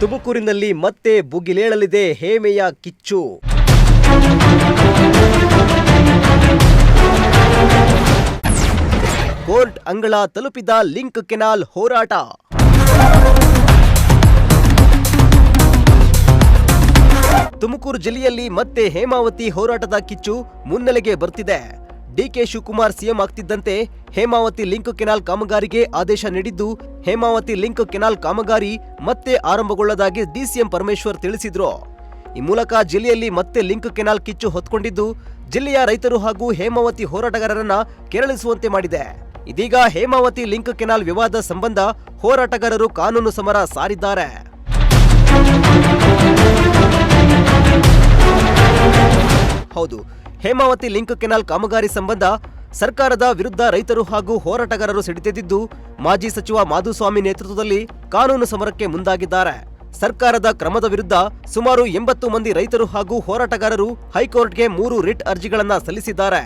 ತುಮಕೂರಿನಲ್ಲಿ ಮತ್ತೆ ಭುಗಿಲೇಳಲಿದೆ ಹೇಮೆಯ ಕಿಚ್ಚು. ಕೋರ್ಟ್ ಅಂಗಳ ತಲುಪಿದ ಲಿಂಕ್ ಕೆನಾಲ್ ಹೋರಾಟ. ತುಮಕೂರು ಜಿಲ್ಲೆಯಲ್ಲಿ ಮತ್ತೆ ಹೇಮಾವತಿ ಹೋರಾಟದ ಕಿಚ್ಚು ಮುನ್ನೆಲೆಗೆ ಬರ್ತಿದೆ. ಡಿಕೆ ಶಿವಕುಮಾರ್ ಸಿಎಂ ಆಗ್ತಿದ್ದಂತೆ ಹೇಮಾವತಿ ಲಿಂಕ್ ಕೆನಾಲ್ ಕಾಮಗಾರಿಗೆ ಆದೇಶ ನೀಡಿದ್ದು, ಹೇಮಾವತಿ ಲಿಂಕ್ ಕೆನಾಲ್ ಕಾಮಗಾರಿ ಮತ್ತೆ ಆರಂಭಗೊಳ್ಳದಾಗಿ ಡಿಸಿಎಂ ಪರಮೇಶ್ವರ್ ತಿಳಿಸಿದ್ರು. ಈ ಮೂಲಕ ಜಿಲ್ಲೆಯಲ್ಲಿ ಮತ್ತೆ ಲಿಂಕ್ ಕೆನಾಲ್ ಕಿಚ್ಚು ಹೊತ್ಕೊಂಡಿದ್ದು, ಜಿಲ್ಲೆಯ ರೈತರು ಹಾಗೂ ಹೇಮಾವತಿ ಹೋರಾಟಗಾರರನ್ನ ಕೆರಳಿಸುವಂತೆ ಮಾಡಿದೆ. ಇದೀಗ ಹೇಮಾವತಿ ಲಿಂಕ್ ಕೆನಾಲ್ ವಿವಾದ ಸಂಬಂಧ ಹೋರಾಟಗಾರರು ಕಾನೂನು ಸಮರ ಸಾರಿದ್ದಾರೆ. ಹೌದು, ಹೇಮಾವತಿ ಲಿಂಕ್ ಕೆನಾಲ್ ಕಾಮಗಾರಿ ಸಂಬಂಧ ಸರ್ಕಾರದ ವಿರುದ್ಧ ರೈತರು ಹಾಗೂ ಹೋರಾಟಗಾರರು ಸಿಡಿದೆದ್ದಿದ್ದು, ಮಾಜಿ ಸಚಿವ ಮಾಧುಸ್ವಾಮಿ ನೇತೃತ್ವದಲ್ಲಿ ಕಾನೂನು ಸಮರಕ್ಕೆ ಮುಂದಾಗಿದ್ದಾರೆ. ಸರ್ಕಾರದ ಕ್ರಮದ ವಿರುದ್ಧ ಸುಮಾರು 80 ಮಂದಿ ರೈತರು ಹಾಗೂ ಹೋರಾಟಗಾರರು ಹೈಕೋರ್ಟ್ಗೆ 3 ರಿಟ್ ಅರ್ಜಿಗಳನ್ನ ಸಲ್ಲಿಸಿದ್ದಾರೆ.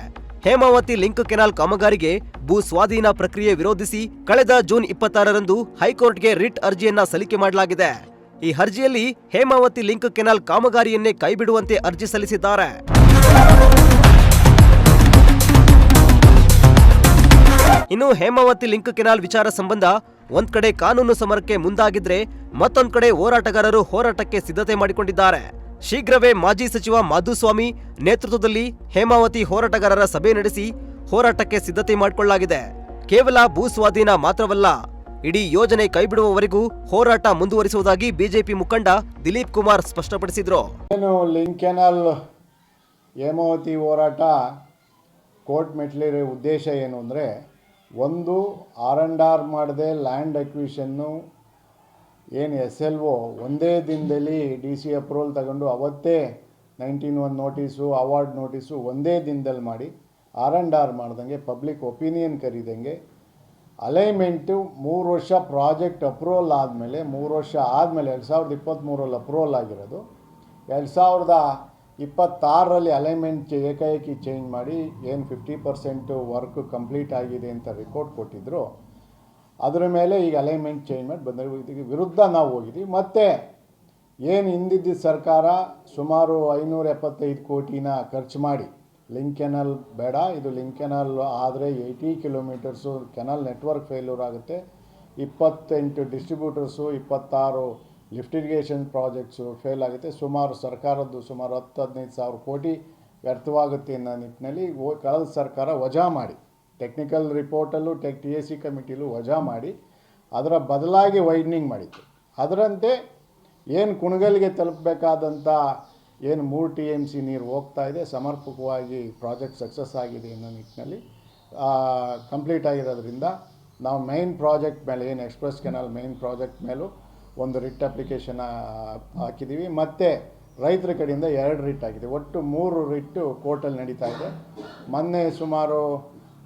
ಹೇಮಾವತಿ ಲಿಂಕ್ ಕೆನಾಲ್ ಕಾಮಗಾರಿಗೆ ಭೂ ಸ್ವಾಧೀನ ಪ್ರಕ್ರಿಯೆ ವಿರೋಧಿಸಿ ಕಳೆದ ಜೂನ್ 26ರಂದು ಹೈಕೋರ್ಟ್ಗೆ ರಿಟ್ ಅರ್ಜಿಯನ್ನ ಸಲ್ಲಿಕೆ ಮಾಡಲಾಗಿದೆ. ಈ ಅರ್ಜಿಯಲ್ಲಿ ಹೇಮಾವತಿ ಲಿಂಕ್ ಕೆನಾಲ್ ಕಾಮಗಾರಿಯನ್ನೇ ಕೈಬಿಡುವಂತೆ ಅರ್ಜಿ ಸಲ್ಲಿಸಿದ್ದಾರೆ. ಇನ್ನು ಹೇಮಾವತಿ ಲಿಂಕ್ ಕೆನಾಲ್ ವಿಚಾರ ಸಂಬಂಧ ಒಂದ್ ಕಡೆ ಕಾನೂನು ಸಮರಕ್ಕೆ ಮುಂದಾಗಿದ್ರೆ, ಮತ್ತೊಂದ್ ಕಡೆ ಹೋರಾಟಗಾರರು ಹೋರಾಟಕ್ಕೆ ಸಿದ್ಧತೆ ಮಾಡಿಕೊಂಡಿದ್ದಾರೆ. ಶೀಘ್ರವೇ ಮಾಜಿ ಸಚಿವ ಮಾಧುಸ್ವಾಮಿ ನೇತೃತ್ವದಲ್ಲಿ ಹೇಮಾವತಿ ಹೋರಾಟಗಾರರ ಸಭೆ ನಡೆಸಿ ಹೋರಾಟಕ್ಕೆ ಸಿದ್ಧತೆ ಮಾಡಿಕೊಳ್ಳಲಾಗಿದೆ. ಕೇವಲ ಭೂ ಸ್ವಾಧೀನ ಮಾತ್ರವಲ್ಲ, ಇಡೀ ಯೋಜನೆ ಕೈಬಿಡುವವರೆಗೂ ಹೋರಾಟ ಮುಂದುವರಿಸುವುದಾಗಿ ಬಿಜೆಪಿ ಮುಖಂಡ ದಿಲೀಪ್ ಕುಮಾರ್ ಸ್ಪಷ್ಟಪಡಿಸಿದ್ರು. ಲಿಂಕ್ ಕೆನಾಲ್ ಹೇಮಾವತಿ ಹೋರಾಟ ಕೋರ್ಟ್ ಮೆಟ್ಲಿರೋ ಉದ್ದೇಶ ಏನು ಅಂದರೆ, ಒಂದು R&R ಮಾಡದೆ ಲ್ಯಾಂಡ್ ಅಕ್ವಿಷನ್ನು ಏನು SLO ಒಂದೇ ದಿನದಲ್ಲಿ DC ಅಪ್ರೂವಲ್ ತಗೊಂಡು ಅವತ್ತೇ 19(1) ನೋಟಿಸು ಅವಾರ್ಡ್ ನೋಟಿಸು ಒಂದೇ ದಿನದಲ್ಲಿ ಮಾಡಿ R&R ಮಾಡ್ದಂಗೆ ಪಬ್ಲಿಕ್ ಒಪಿನಿಯನ್ ಕರೀದಂಗೆ ಅಲೈನ್ಮೆಂಟು 3 ವರ್ಷ ಪ್ರಾಜೆಕ್ಟ್ ಅಪ್ರೂವಲ್ ಆದಮೇಲೆ 3 ವರ್ಷ ಆದಮೇಲೆ 2023ರಲ್ಲಿ ಅಪ್ರೂವಲ್ ಆಗಿರೋದು, 2026ರಲ್ಲಿ ಅಲೈನ್ಮೆಂಟ್ ಏಕಾಏಕಿ ಚೇಂಜ್ ಮಾಡಿ ಏನು 50% ವರ್ಕ್ ಕಂಪ್ಲೀಟ್ ಆಗಿದೆ ಅಂತ ರಿಪೋರ್ಟ್ ಕೊಟ್ಟಿದ್ದರು. ಅದರ ಮೇಲೆ ಈಗ ಅಲೈನ್ಮೆಂಟ್ ಚೇಂಜ್ ಮಾಡಿ ಬಂದರೆ ಇದಕ್ಕೆ ವಿರುದ್ಧ ನಾವು ಹೋಗಿದ್ದೀವಿ. ಮತ್ತು ಏನು ಹಿಂದಿದ್ದ ಸರ್ಕಾರ ಸುಮಾರು 575 ಕೋಟಿನ ಖರ್ಚು ಮಾಡಿ ಲಿಂಕ್ ಕೆನಾಲ್ ಬೇಡ, ಇದು ಲಿಂಕ್ ಕೆನಾಲ್ ಆದರೆ 80 ಕಿಲೋಮೀಟರ್ಸು ಕೆನಾಲ್ ನೆಟ್ವರ್ಕ್ ಫೇಲ್ಯೂರ್ ಆಗುತ್ತೆ, 28 distributors 26 lift irrigation projects fail ಆಗುತ್ತೆ, ಸರ್ಕಾರದ್ದು ಸುಮಾರು 10-15 ಸಾವಿರ ಕೋಟಿ ವ್ಯರ್ಥವಾಗುತ್ತೆ ಅನ್ನೋ ನಿಟ್ಟಿನಲ್ಲಿ ಕಳೆದ ಸರ್ಕಾರ ವಜಾ ಮಾಡಿ ಟೆಕ್ನಿಕಲ್ ರಿಪೋರ್ಟಲ್ಲೂ TAC ಕಮಿಟಿಲೂ ವಜಾ ಮಾಡಿ ಅದರ ಬದಲಾಗಿ ವೈಡ್ನಿಂಗ್ ಮಾಡಿತ್ತು. ಅದರಂತೆ ಏನು ಕುಣಗಲ್ಗೆ ತಲುಪಬೇಕಾದಂಥ ಏನು 3 TMC ನೀರು ಹೋಗ್ತಾ ಇದೆ, ಸಮರ್ಪಕವಾಗಿ ಪ್ರಾಜೆಕ್ಟ್ ಸಕ್ಸಸ್ ಆಗಿದೆ ಅನ್ನೋ ನಿಟ್ಟಿನಲ್ಲಿ ಕಂಪ್ಲೀಟ್ ಆಗಿರೋದ್ರಿಂದ ನಾವು ಮೈನ್ ಪ್ರಾಜೆಕ್ಟ್ ಮೇಲೆ ಏನು ಎಕ್ಸ್ಪ್ರೆಸ್ ಕೆನಾಲ್ ಮೈನ್ ಪ್ರಾಜೆಕ್ಟ್ ಮೇಲೂ ಒಂದು ರಿಟ್ ಅಪ್ಲಿಕೇಶನ್ ಹಾಕಿದ್ದೀವಿ. ಮತ್ತು ರೈತರ ಕಡೆಯಿಂದ 2 ರಿಟ್ ಆಗಿದೆ, ಒಟ್ಟು 3 ರಿಟ್ಟು ಕೋರ್ಟಲ್ಲಿ ನಡೀತಾ ಇದೆ. ಮೊನ್ನೆ ಸುಮಾರು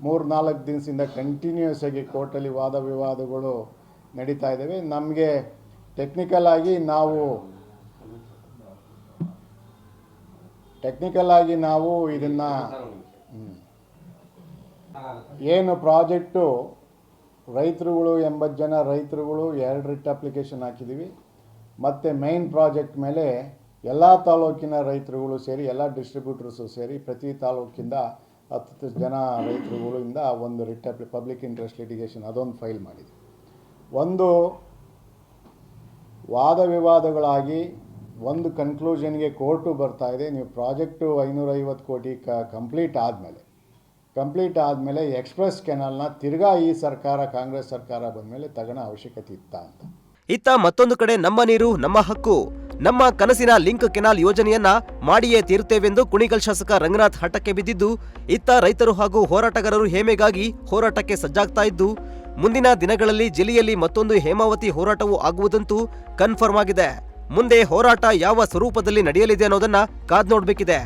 3-4 ದಿನದಿಂದ ಕಂಟಿನ್ಯೂಸ್ ಆಗಿ ಕೋರ್ಟಲ್ಲಿ ವಾದ ವಿವಾದಗಳು ನಡೀತಾ ಇದ್ದಾವೆ. ನಮಗೆ ಟೆಕ್ನಿಕಲ್ ಆಗಿ ನಾವು ಇದನ್ನು ಏನು ಪ್ರಾಜೆಕ್ಟು ರೈತರುಗಳು 80 ಜನ ರೈತರುಗಳು 2 ರಿಟ್ ಅಪ್ಲಿಕೇಶನ್ ಹಾಕಿದ್ದೀವಿ. ಮತ್ತು ಮೈನ್ ಪ್ರಾಜೆಕ್ಟ್ ಮೇಲೆ ಎಲ್ಲ ತಾಲೂಕಿನ ರೈತರುಗಳು ಸೇರಿ ಎಲ್ಲ ಡಿಸ್ಟ್ರಿಬ್ಯೂಟರ್ಸು ಸೇರಿ ಪ್ರತಿ ತಾಲೂಕಿಂದ 10 ಜನ ರೈತರುಗಳಿಂದ ಒಂದು ರಿಟ್ ಪಬ್ಲಿಕ್ ಇಂಟ್ರೆಸ್ಟ್ ಲಿಟಿಗೇಷನ್ ಅದೊಂದು ಫೈಲ್ ಮಾಡಿದ್ವಿ. ಒಂದು ವಾದ ವಿವಾದಗಳಾಗಿ ಒಂದು ಕನ್ಕ್ಲೂಷನ್ಗೆ ಕೋರ್ಟು ಬರ್ತಾ ಇದೆ, ನೀವು ಪ್ರಾಜೆಕ್ಟು 550 ಕೋಟಿ ಕಂಪ್ಲೀಟ್ ಆದಮೇಲೆ ಎಕ್ಸ್ಪ್ರೆಸ್ ಕೆನಾಲ್ನ ತಿರ್ಗಾ ಈ ಸರ್ಕಾರ ಕಾಂಗ್ರೆಸ್ ಸರ್ಕಾರ ಬಂದಮೇಲೆ ತಗೊಳ್ಳೋ ಅವಶ್ಯಕತೆ ಇತ್ತ ಅಂತ. ಇತ್ತ ಮತ್ತೊಂದು ಕಡೆ ನಮ್ಮ ನೀರು ನಮ್ಮ ಹಕ್ಕು, ನಮ್ಮ ಕನಸಿನ ಲಿಂಕ್ ಕೆನಾಲ್ ಯೋಜನೆಯನ್ನ ಮಾಡಿಯೇ ತೀರುತ್ತೇವೆಂದು ಕುಣಿಗಲ್ ಶಾಸಕ ರಂಗನಾಥ್ ಹಠಕ್ಕೆ ಬಿದ್ದಿದ್ದು, ಇತ್ತ ರೈತರು ಹಾಗೂ ಹೋರಾಟಗಾರರು ಹೇಮೆಗಾಗಿ ಹೋರಾಟಕ್ಕೆ ಸಜ್ಜಾಗ್ತಾ ಇದ್ದು, ಮುಂದಿನ ದಿನಗಳಲ್ಲಿ ಜಿಲ್ಲೆಯಲ್ಲಿ ಮತ್ತೊಂದು ಹೇಮಾವತಿ ಹೋರಾಟವೂ ಆಗುವುದಂತೂ ಕನ್ಫರ್ಮ್ ಆಗಿದೆ. ಮುಂದೆ ಹೋರಾಟ ಯಾವ ಸ್ವರೂಪದಲ್ಲಿ ನಡೆಯಲಿದೆ ಅನ್ನೋದನ್ನ ಕಾದ್ ನೋಡ್ಬೇಕಿದೆ.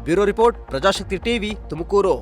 Bureau report, Prajashakti TV, Tumakuru.